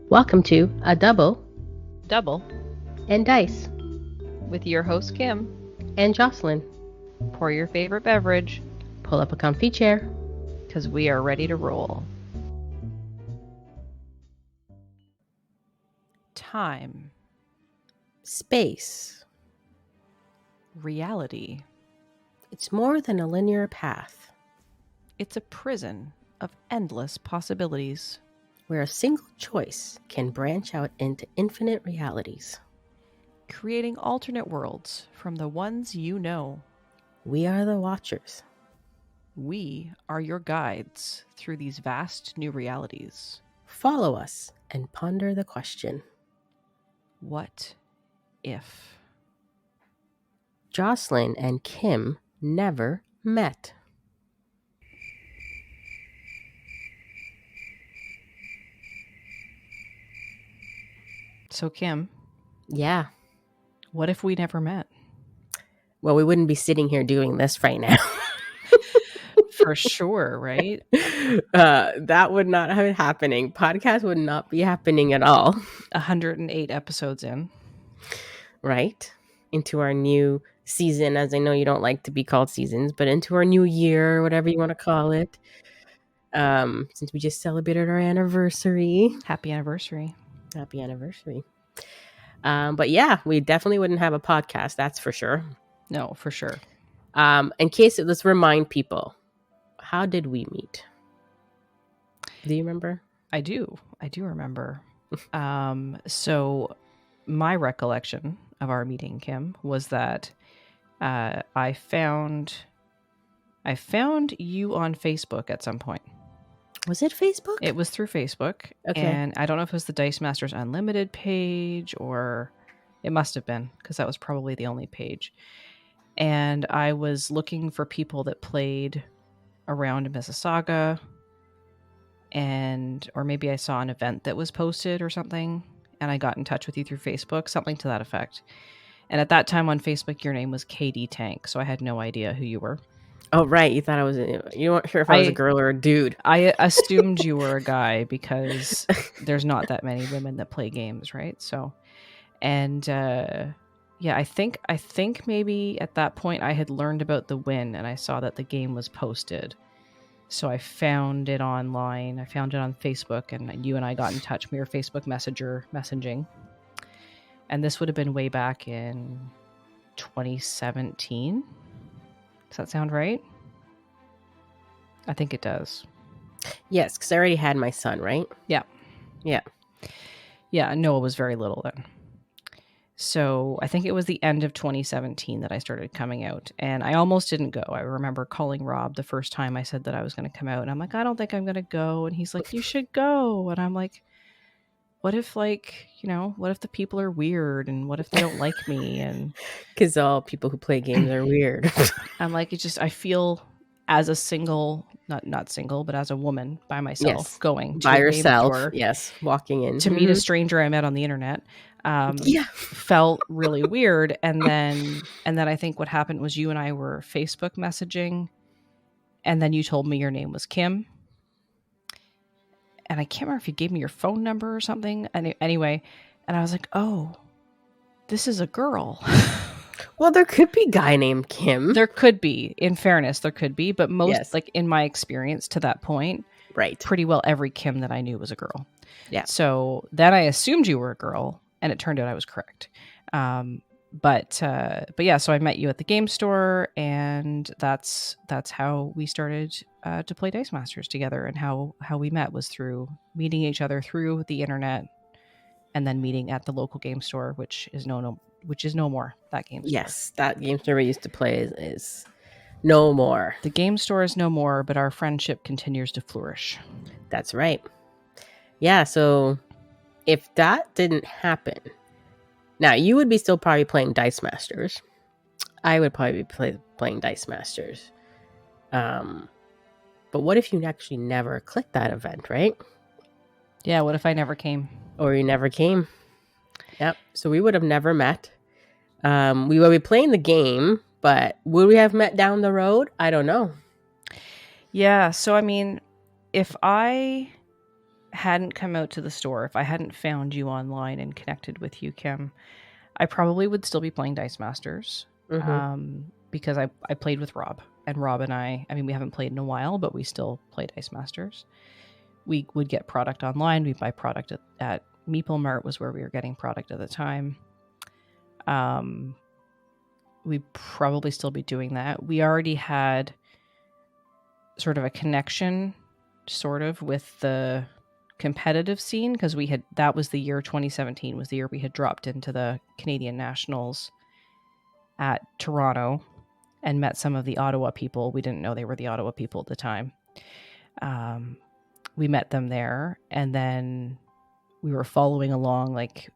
Welcome to A Double and Dice with your host Kim. and Jocelyn. Pour your favorite beverage, Pull up a comfy chair. because we are ready to roll. Time, Space. reality. It's more than a linear path It's a prison of endless possibilities. where a single choice can branch out into infinite realities. Creating alternate worlds from the ones you know. We are the Watchers. We are your guides through these vast new realities. Follow us and ponder the question. What if? Jocelyn and Kim never met. So, Kim, Yeah. what if we never met? Well, we wouldn't be sitting here doing this right now. For sure, right? That would not have been happening. Podcast would not be happening at all. 108 episodes in. Right? Into our new season, as I know you don't like to be called seasons, but into our new year, whatever you want to call it. Since we just celebrated our anniversary. Happy anniversary. Happy anniversary. But yeah, we definitely wouldn't have a podcast, that's for sure. No, for sure. In case, let's remind people, how did we meet? Do you remember? I do remember. So my recollection of our meeting, Kim, was that I found you on Facebook at some point. Was it Facebook? It was through Facebook. Okay. And I don't know if it was the Dice Masters Unlimited page, or it must have been, because that was probably the only page. And I was looking for people that played around Mississauga, or maybe I saw an event that was posted or something, and I got in touch with you through Facebook, something to that effect. And at that time on Facebook, your name was KD Tank, so I had no idea who you were. Oh, right. You thought you weren't sure if I was a girl or a dude. I assumed you were a guy because there's not that many women that play games, right? So, and yeah, I think maybe at that point I had learned about the win, and I saw that the game was posted. So I found it online. I found it on Facebook, and you and I got in touch. We were Facebook messaging. And this would have been way back in 2017. Does that sound right? I think it does. Yes, because I already had my son, right? Yeah. Yeah. Yeah, Noah was very little then. So I think it was the end of 2017 that I started coming out, and I almost didn't go. I remember calling Rob the first time I said that I was going to come out, and I'm like, I don't think I'm going to go. And he's like, you should go. And I'm like, what if, like, what if the people are weird, and what if they don't like me? And because all people who play games are weird. I'm like, I feel as a single, not single, but as a woman by myself, Yes. going to by a game yourself. store, Yes, walking in to meet a stranger I met on the internet. Yeah. Felt really weird. And then I think what happened was you and I were Facebook messaging, and then you told me your name was Kim. And I can't remember if you gave me your phone number or something. Anyway, and I was like, oh, this is a girl. Well, there could be a guy named Kim. There could be, in fairness, there could be. But most, Yes. like in my experience to that point, Right. pretty well every Kim that I knew was a girl. Yeah. So then I assumed you were a girl, and it turned out I was correct. But yeah, so I met you at the game store, and that's how we started to play Dice Masters together. And how we met was through meeting each other through the internet, and then meeting at the local game store, which is no more. That game store. Yes, that game store we used to play is no more. The game store is no more, but our friendship continues to flourish. That's right. Yeah, so if that didn't happen, now you would be still probably playing Dice Masters. I would probably be playing Dice Masters. But what if you actually never clicked that event, right? Yeah, what if I never came? Or you never came? Yep. So we would have never met. We would be playing the game, but would we have met down the road? I don't know. Yeah, so I mean, if I hadn't come out to the store, if I hadn't found you online and connected with you, Kim, I probably would still be playing Dice Masters. Because I played with Rob, and Rob and I mean, we haven't played in a while, but we still play Dice Masters. We would get product online. We'd buy product at Meeple Mart was where we were getting product at the time. We'd probably still be doing that. We already had sort of a connection with the competitive scene, because that was the year 2017 was the year we had dropped into the Canadian Nationals at Toronto and met some of the Ottawa people. We didn't know they were the Ottawa people at the time. We met them there, and then we were following along like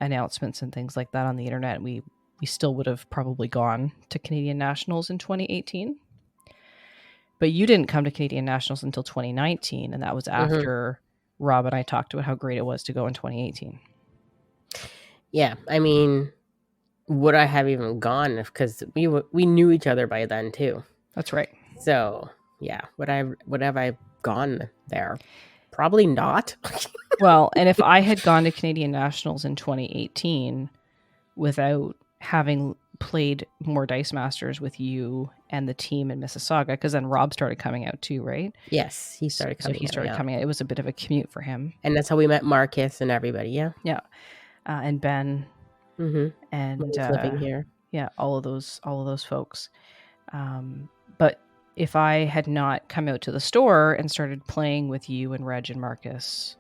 announcements and things like that on the internet. We still would have probably gone to Canadian Nationals in 2018. But you didn't come to Canadian Nationals until 2019, and that was after Rob and I talked about how great it was to go in 2018. Yeah, I mean, would I have even gone? Because we knew each other by then too. That's right. So yeah, would have I gone there? Probably not. Well, and if I had gone to Canadian Nationals in 2018 without having played more Dice Masters with you and the team in Mississauga, because then Rob started coming out too, right? Yes, he started coming. So he started coming out. It was a bit of a commute for him, and that's how we met Marcus and everybody. Yeah, and Ben, and living here. Yeah, all of those folks. But if I had not come out to the store and started playing with you and Reg and Marcus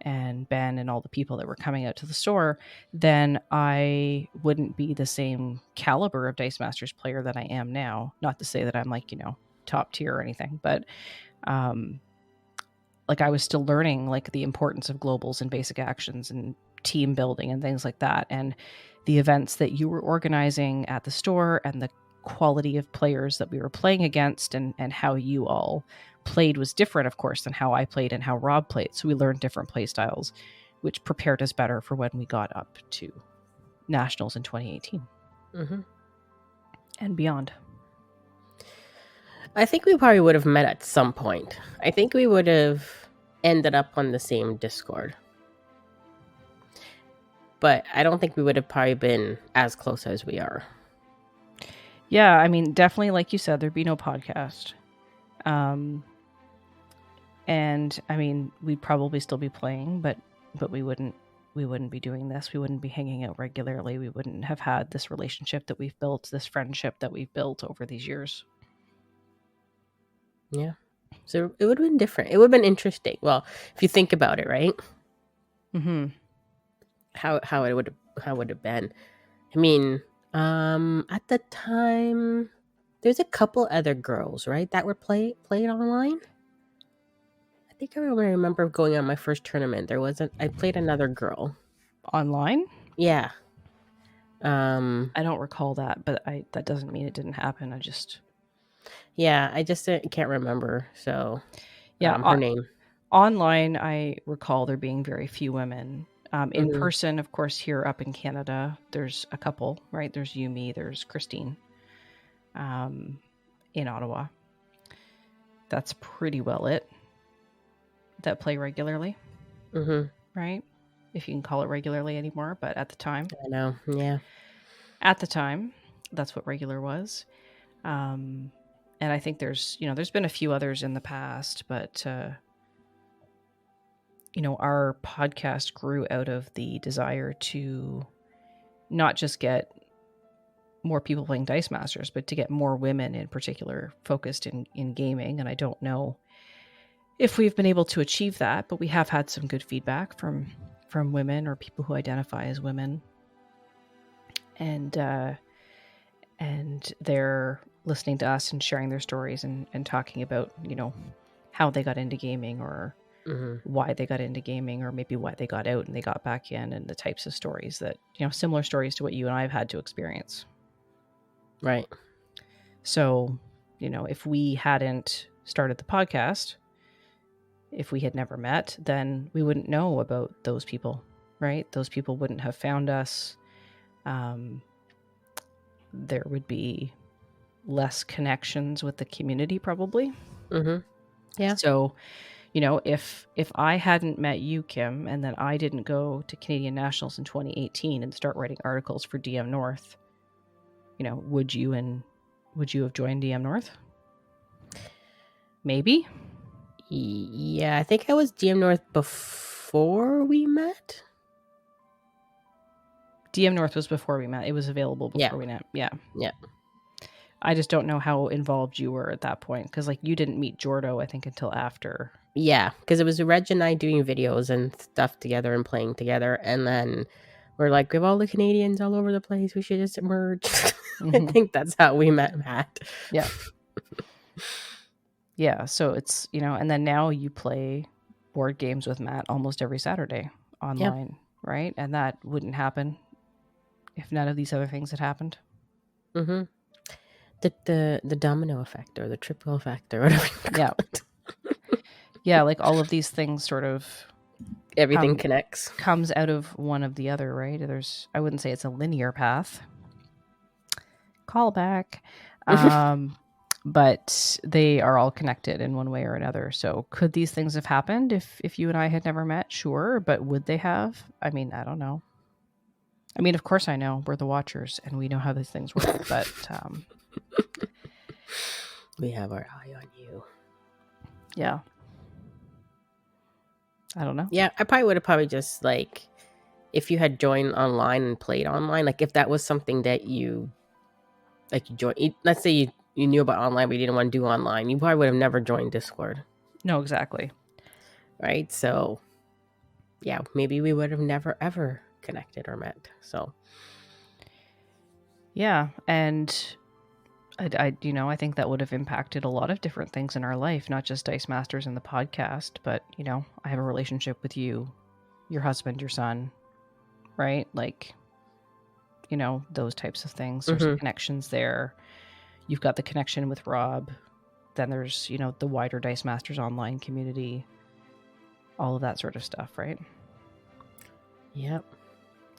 and Ben and all the people that were coming out to the store, then I wouldn't be the same caliber of Dice Masters player that I am now. Not to say that I'm like, top tier or anything, but like I was still learning like the importance of globals and basic actions and team building and things like that. And the events that you were organizing at the store and the quality of players that we were playing against and how you all played was different, of course, than how I played and how Rob played. So we learned different play styles, which prepared us better for when we got up to Nationals in 2018 and beyond. I think we probably would have met at some point. I think we would have ended up on the same Discord. But I don't think we would have probably been as close as we are. Yeah, I mean, definitely, like you said, there'd be no podcast. And I mean, we'd probably still be playing, but we wouldn't be doing this. We wouldn't be hanging out regularly. We wouldn't have had this relationship that we've built, this friendship that we've built over these years. Yeah. So it would have been different. It would have been interesting. Well, if you think about it, right? How it would have been. I mean, at the time, there's a couple other girls, right, that were playing online. I think I remember going on my first tournament. I played another girl online. Yeah. I don't recall that, but that doesn't mean it didn't happen. I just can't remember. So yeah, her name. Online, I recall there being very few women. In person, of course, here up in Canada, there's a couple, right? There's Yumi, there's Christine, in Ottawa. That's pretty well it. That play regularly, right? If you can call it regularly anymore, but at the time, I know, yeah. At the time, that's what regular was. And I think there's been a few others in the past, but our podcast grew out of the desire to not just get more people playing Dice Masters, but to get more women in particular focused in gaming. And I don't know if we've been able to achieve that, but we have had some good feedback from women or people who identify as women. And they're listening to us and sharing their stories and talking about, how they got into gaming or why they got into gaming, or maybe why they got out and they got back in, and the types of stories that, similar stories to what you and I have had to experience. Right. So, if we hadn't started the podcast, if we had never met, then we wouldn't know about those people, right? Those people wouldn't have found us. There would be less connections with the community, probably. Yeah. So, You know, if I hadn't met you, Kim, and then I didn't go to Canadian Nationals in 2018 and start writing articles for DM North, you know, would you have joined DM North? Maybe. Yeah, I think I was DM North before we met. DM North was before we met. It was available before we met. Yeah. Yeah. I just don't know how involved you were at that point, because like you didn't meet Jordo, I think, until after. Yeah, because it was Reg and I doing videos and stuff together and playing together, and then we're like, we have all the Canadians all over the place. We should just merge. I think that's how we met Matt. Yeah. Yeah, so it's, you know, and then now you play board games with Matt almost every Saturday online, right? And that wouldn't happen if none of these other things had happened. Mm-hmm. The domino effect or the triple effect or whatever you call it. Yeah, like all of these things sort of everything comes out of one of the other, right? I wouldn't say it's a linear path. Callback. But they are all connected in one way or another. So could these things have happened if you and I had never met? Sure. But would they have? I mean, I don't know. I mean, of course I know. We're the watchers and we know how these things work. But we have our eye on you. Yeah. I don't know. Yeah, I probably would have just like, if you had joined online and played online, like if that was something that you joined, let's say you knew about online, but you didn't want to do online, you probably would have never joined Discord. No, exactly. Right? So, yeah, maybe we would have never, ever connected or met. So, yeah. And I think that would have impacted a lot of different things in our life, not just Dice Masters and the podcast, but, you know, I have a relationship with you, your husband, your son, right? Like, you know, those types of things. There's connections there. You've got the connection with Rob. Then there's, you know, the wider Dice Masters online community, all of that sort of stuff, right? Yep.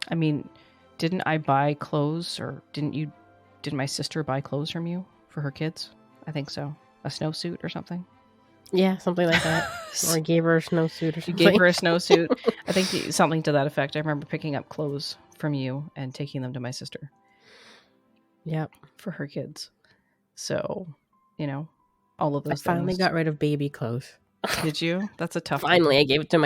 I mean, didn't I buy clothes, or did my sister buy clothes from you for her kids? I think so. A snowsuit or something? Yeah, something like that. Or I gave her a snowsuit or something. You gave her a snowsuit. I think something to that effect. I remember picking up clothes from you and taking them to my sister. Yep. For her kids. So, you know, all of those I finally got rid of baby clothes. Did you? That's a tough Finally, I gave it to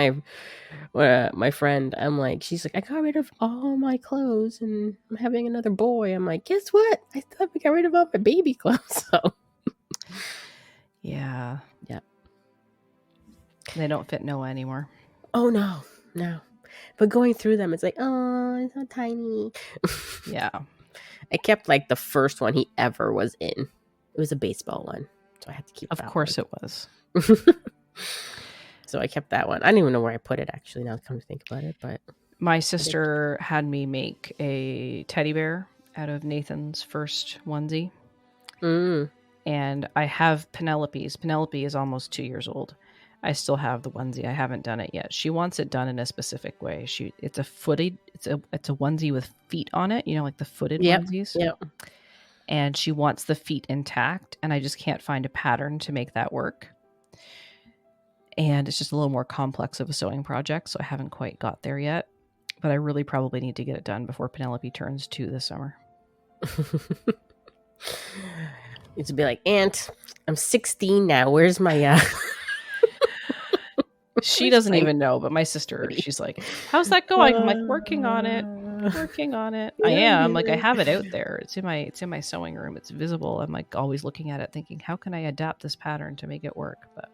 my friend. I'm like, she's like, I got rid of all my clothes and I'm having another boy. I'm like, guess what? I thought we got rid of all my baby clothes. So, yeah. Yeah. They don't fit Noah anymore. Oh, no. But going through them, it's like, oh, it's so tiny. Yeah. I kept like the first one he ever was in. It was a baseball one. So I had to keep that. Of course it was. So I kept that one. I don't even know where I put it, actually, now that I come to think about it. But my sister had me make a teddy bear out of Nathan's first onesie. And I have Penelope's. Penelope is almost 2 years old. I still have the onesie. I haven't done it yet. She wants it done in a specific way. It's a onesie with feet on it, you know, like the footed onesies. Yep. And she wants the feet intact, and I just can't find a pattern to make that work. And it's just a little more complex of a sewing project, so I haven't quite got there yet. But I really probably need to get it done before Penelope turns 2 this summer. It's to be like, Aunt, I'm 16 now. Where's my She doesn't even know, but my sister, she's like, how's that going? I'm like, working on it. I am. Like, I have it out there. It's in my sewing room. It's visible. I'm like always looking at it thinking, how can I adapt this pattern to make it work? But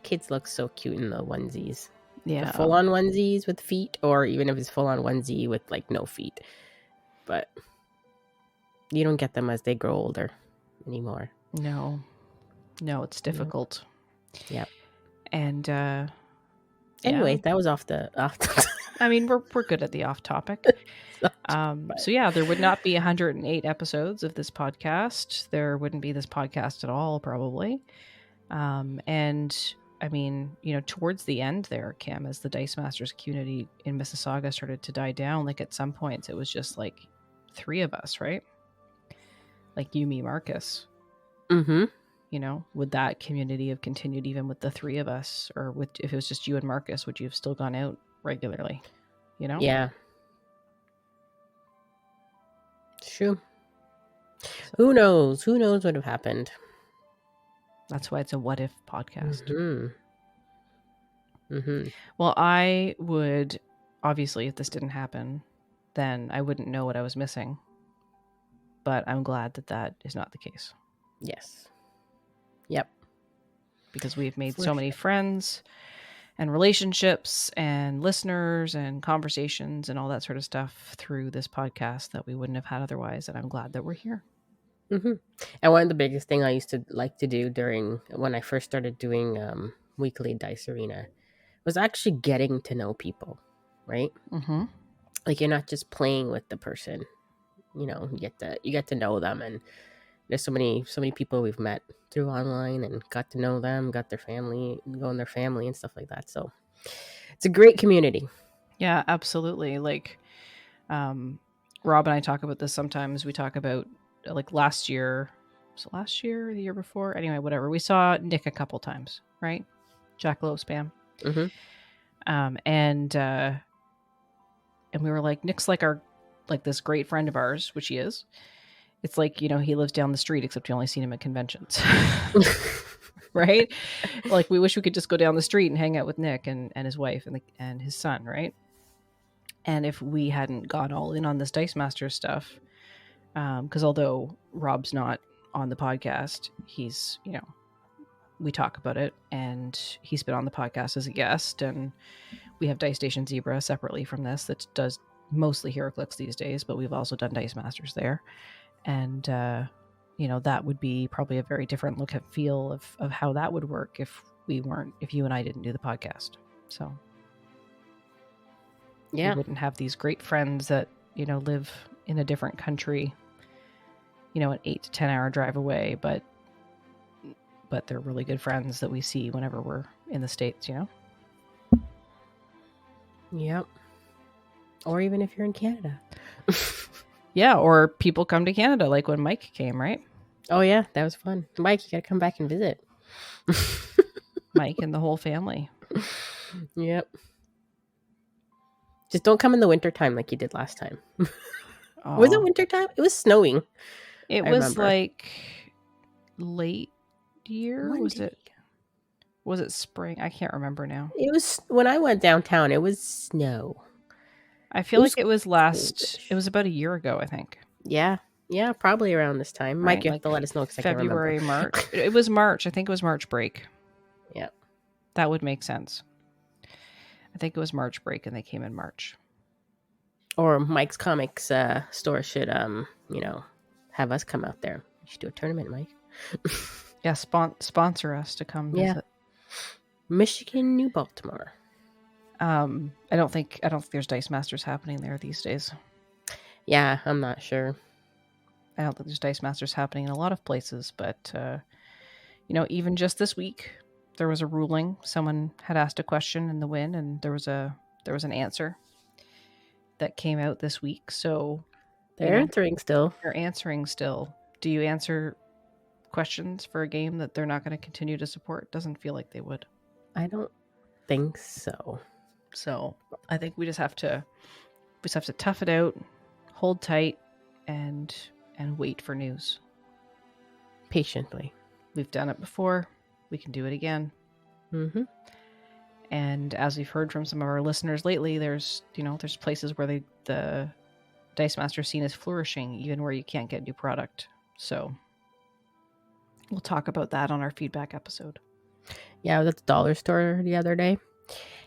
kids look so cute in the onesies. Yeah. The full-on onesies with feet, or even if it's full-on onesie with like no feet. But you don't get them as they grow older anymore. No, it's difficult. Yep. And anyway, that was off the I mean, we're good at the off topic. So yeah, there would not be 108 episodes of this podcast. There wouldn't be this podcast at all, probably. And I mean, you know, towards the end there, Kim, as the Dice Masters community in Mississauga started to die down, like at some points it was just like 3 of us, right? Like you, me, Marcus. Mm-hmm. would that community have continued even with the three of us, or if it was just you and Marcus, would you have still gone out regularly? Yeah. It's true. So, who knows? Who knows what would have happened? That's why it's a what if podcast. Mm-hmm. Well, I would, obviously, if this didn't happen, then I wouldn't know what I was missing. But I'm glad that is not the case. Yes. Yep. Because we've made so many friends and relationships and listeners and conversations and all that sort of stuff through this podcast that we wouldn't have had otherwise. And I'm glad that we're here. Mm-hmm. And one of the biggest thing I used to like to do when I first started doing weekly Dice Arena was actually getting to know people, right? Mm-hmm. Like, you're not just playing with the person, you get to know them, and there's so many people we've met through online and got to know them, got their family, and stuff like that. So it's a great community. Yeah, absolutely. Like, Rob and I talk about this sometimes. We talk about, like, last year, or the year before? Anyway, whatever. We saw Nick a couple times, right? Jackalope Spam. Mm-hmm. And we were like, Nick's like this great friend of ours, which he is. It's like, he lives down the street, except you only seen him at conventions. Right? Like, we wish we could just go down the street and hang out with Nick and his wife and his son, right? And if we hadn't gone all in on this Dice Master stuff, because although Rob's not on the podcast, he's, we talk about it, and he's been on the podcast as a guest, and we have Dice Station Zebra separately from this that does mostly HeroClix these days, but we've also done Dice Masters there. And, that would be probably a very different look and feel of how that would work if you and I didn't do the podcast. So yeah, we wouldn't have these great friends that, live in a different country, an 8 to 10 hour drive away, but they're really good friends that we see whenever we're in the States, Yep. Or even if you're in Canada. Yeah, or people come to Canada, like when Mike came, right? Oh yeah, that was fun. Mike, you gotta come back and visit. Mike and the whole family. Yep. Just don't come in the wintertime like you did last time. Oh. Was it wintertime? It was snowing. I was like late year. Was it spring? I can't remember now. It was when I went downtown. It was snow. I feel like it was about a year ago, I think. Yeah, probably around this time. Right? Mike, you have to let us know because I can't remember. February, March. It was March. I think it was March break. Yeah, that would make sense. I think it was March break, and they came in March. Or Mike's Comics store should, have us come out there. You should do a tournament, Mike. Yeah, sponsor us to come visit. Michigan, New Baltimore. I don't think there's Dice Masters happening there these days. Yeah, I'm not sure. I don't think there's Dice Masters happening in a lot of places, but even just this week, there was a ruling. Someone had asked a question in the win, and there was an answer that came out this week. So they're answering still. They're answering still. Do you answer questions for a game that they're not going to continue to support? Doesn't feel like they would. I don't think so. So I think we just have to tough it out, hold tight, and wait for news. Patiently. We've done it before. We can do it again. Mm-hmm. And as we've heard from some of our listeners lately, there's places where the Dice Master scene is flourishing, even where you can't get new product. So we'll talk about that on our feedback episode. Yeah, I was at the dollar store the other day,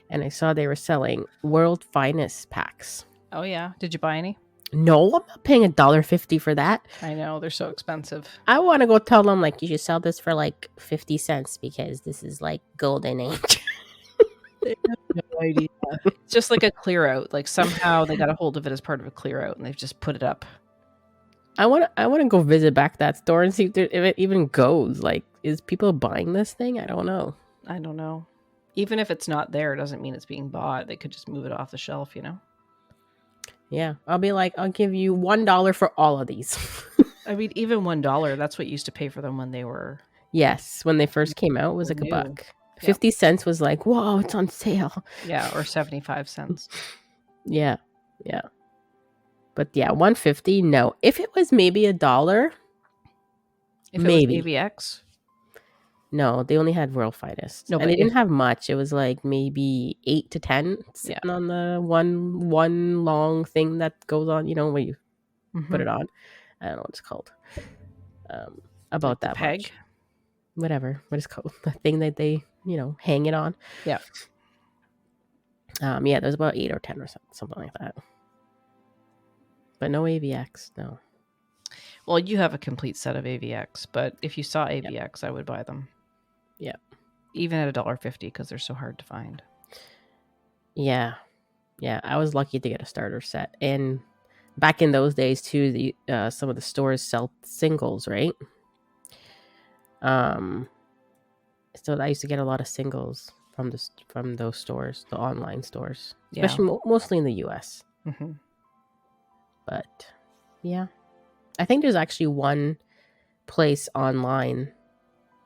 and I saw they were selling World Finest packs. Oh yeah, did you buy any? No, I'm not paying $1.50 for that. I know, they're so expensive. I want to go tell them, like, you should sell this for like 50 cents because this is like golden age. They have no idea. It's just like a clear out. Like somehow they got a hold of it as part of a clear out, and they've just put it up. I want to go visit back that store and see if it even goes. Like, is people buying this thing? I don't know. Even if it's not there, it doesn't mean it's being bought. They could just move it off the shelf, Yeah, I'll be like, I'll give you $1 for all of these. I mean, even $1, that's what you used to pay for them when they were Yes, when they first came out, it was like New. $1. 50 cents was like, whoa, it's on sale. Yeah, or 75 cents. Yeah. But yeah, 150. No, if it was maybe $1, If maybe. it was AVX. No, they only had World Finest, No, and but they didn't have much. It was like maybe 8 to 10 sitting on the one long thing that goes on. You know, where you put it on. I don't know what it's called. About like that peg. much. Whatever. What is it called? The thing that they hang it on. Yeah. Yeah, there's about 8 or 10 or something like that. But no AVX, no. Well, you have a complete set of AVX, but if you saw AVX, I would buy them. Yeah. Even at $1.50 because they're so hard to find. Yeah. I was lucky to get a starter set, and back in those days too, the some of the stores sell singles, right? So I used to get a lot of singles from those stores, the online stores, especially mostly in the US. Mm-hmm. But yeah, I think there's actually one place online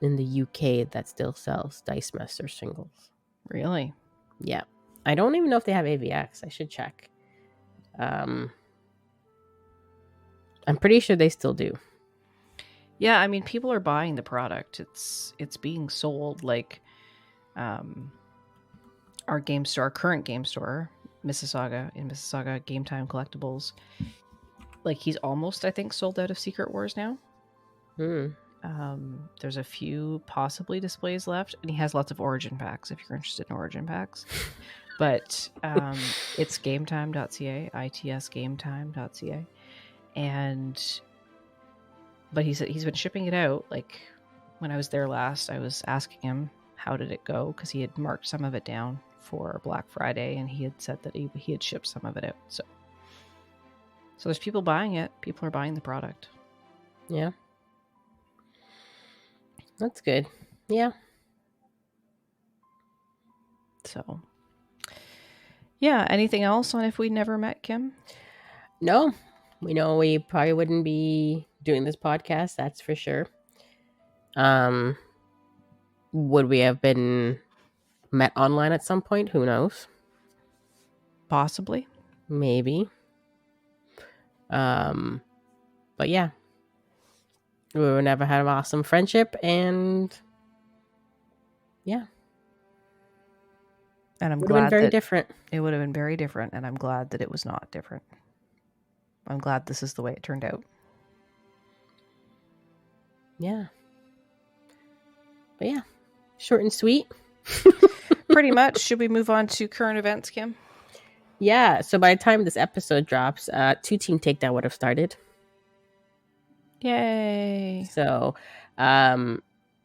in the UK that still sells Dice Master singles. Really? Yeah, I don't even know if they have AVX. I should check. I'm pretty sure they still do. Yeah, I mean, people are buying the product. It's being sold. Like, our current game store, Mississauga, Game Time Collectibles. Like, he's almost, I think, sold out of Secret Wars now. There's a few possibly displays left, and he has lots of Origin packs if you're interested in Origin packs. But it's gametime.ca, itsgametime.ca, but he's been shipping it out. Like, when I was there last, I was asking him how did it go, because he had marked some of it down for Black Friday, and he had said that he had shipped some of it out. So there's people buying it. People are buying the product. Yeah. That's good. Yeah. So, yeah. Anything else on If We Never Met, Kim? No. We know we probably wouldn't be doing this podcast, that's for sure. Would we have been met online at some point? Who knows? Possibly. Maybe. But yeah. We would never have an awesome friendship, and yeah. And I'm glad glad very different. It would have been very different, and I'm glad that it was not different. I'm glad this is the way it turned out. Yeah. But yeah, short and sweet. Pretty much. Should we move on to current events, Kim? Yeah. So by the time this episode drops, 2-team takedown would have started. Yay. So,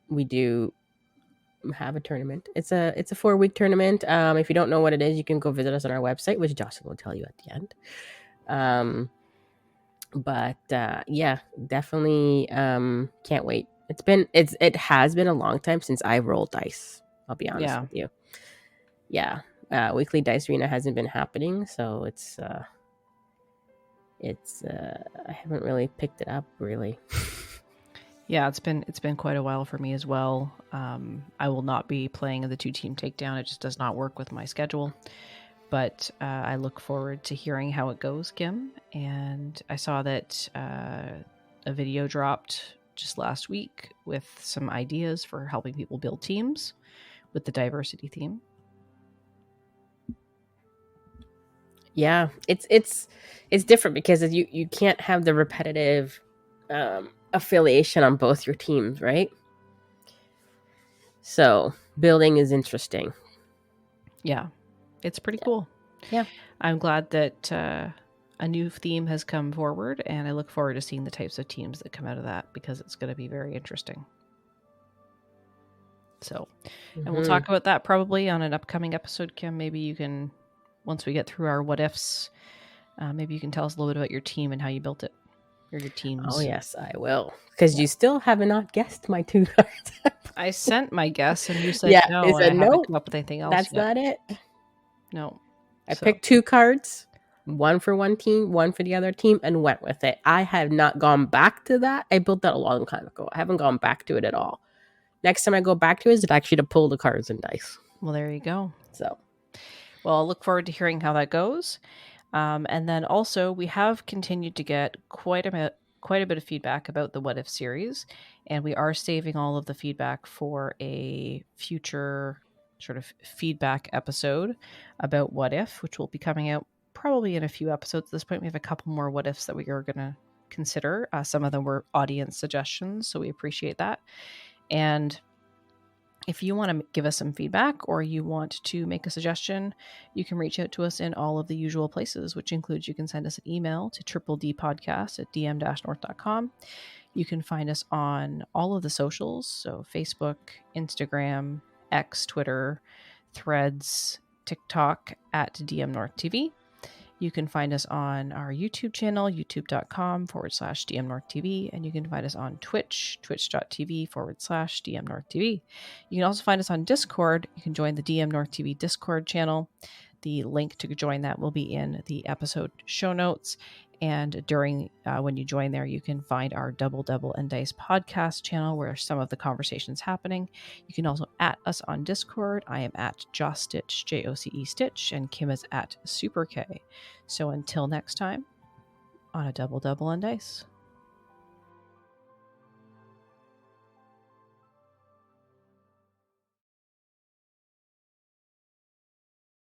we do have a tournament. It's a 4-week tournament. If you don't know what it is, you can go visit us on our website, which Jocelyn will tell you at the end. But yeah, definitely can't wait. It has been a long time since I rolled dice. I'll be honest with you. Yeah. Weekly Dice Arena hasn't been happening, so it's I haven't really picked it up really. Yeah, it's been quite a while for me as well. I will not be playing in the 2-team takedown. It just does not work with my schedule. But I look forward to hearing how it goes, Kim. And I saw that a video dropped just last week with some ideas for helping people build teams with the diversity theme. Yeah, it's different because you can't have the repetitive affiliation on both your teams, right? So building is interesting. Yeah, it's pretty cool. Yeah, I'm glad that a new theme has come forward, and I look forward to seeing the types of teams that come out of that, because it's going to be very interesting. So, and we'll talk about that probably on an upcoming episode, Kim. Maybe you can, once we get through our what ifs, maybe you can tell us a little bit about your team and how you built it, or your teams. Oh yes, I will, because you still have not guessed my 2 cards. I sent my guess, and you said no. I said and I no. haven't come up with anything else. That's not it. No, I picked 2 cards, one for one team, one for the other team, and went with it. I have not gone back to that. I built that a long time ago. I haven't gone back to it at all. next time I go back to it actually to pull the cards and dice. Well, there you go. So, well, I'll look forward to hearing how that goes. And then also, we have continued to get quite a bit of feedback about the What If series, and we are saving all of the feedback for a future sort of feedback episode about What If, which will be coming out probably in a few episodes. At this point, we have a couple more What Ifs that we are going to consider. Some of them were audience suggestions, so we appreciate that. And if you want to give us some feedback or you want to make a suggestion, you can reach out to us in all of the usual places, which includes you can send us an email to dmNorth.com. You can find us on all of the socials, so Facebook, Instagram, X, Twitter, Threads, TikTok at dmNorthTV. You can find us on our YouTube channel, youtube.com/dmNorthTV, and you can find us on Twitch, twitch.tv/dmNorthTV. You can also find us on Discord. You can join the dmNorthTV Discord channel. The link to join that will be in the episode show notes. And during when you join there, you can find our Double and Dice podcast channel where some of the conversation's happening. You can also at us on Discord. I am at JoStitch, JOCE Stitch, and Kim is at SuperK. So until next time, on a Double and Dice.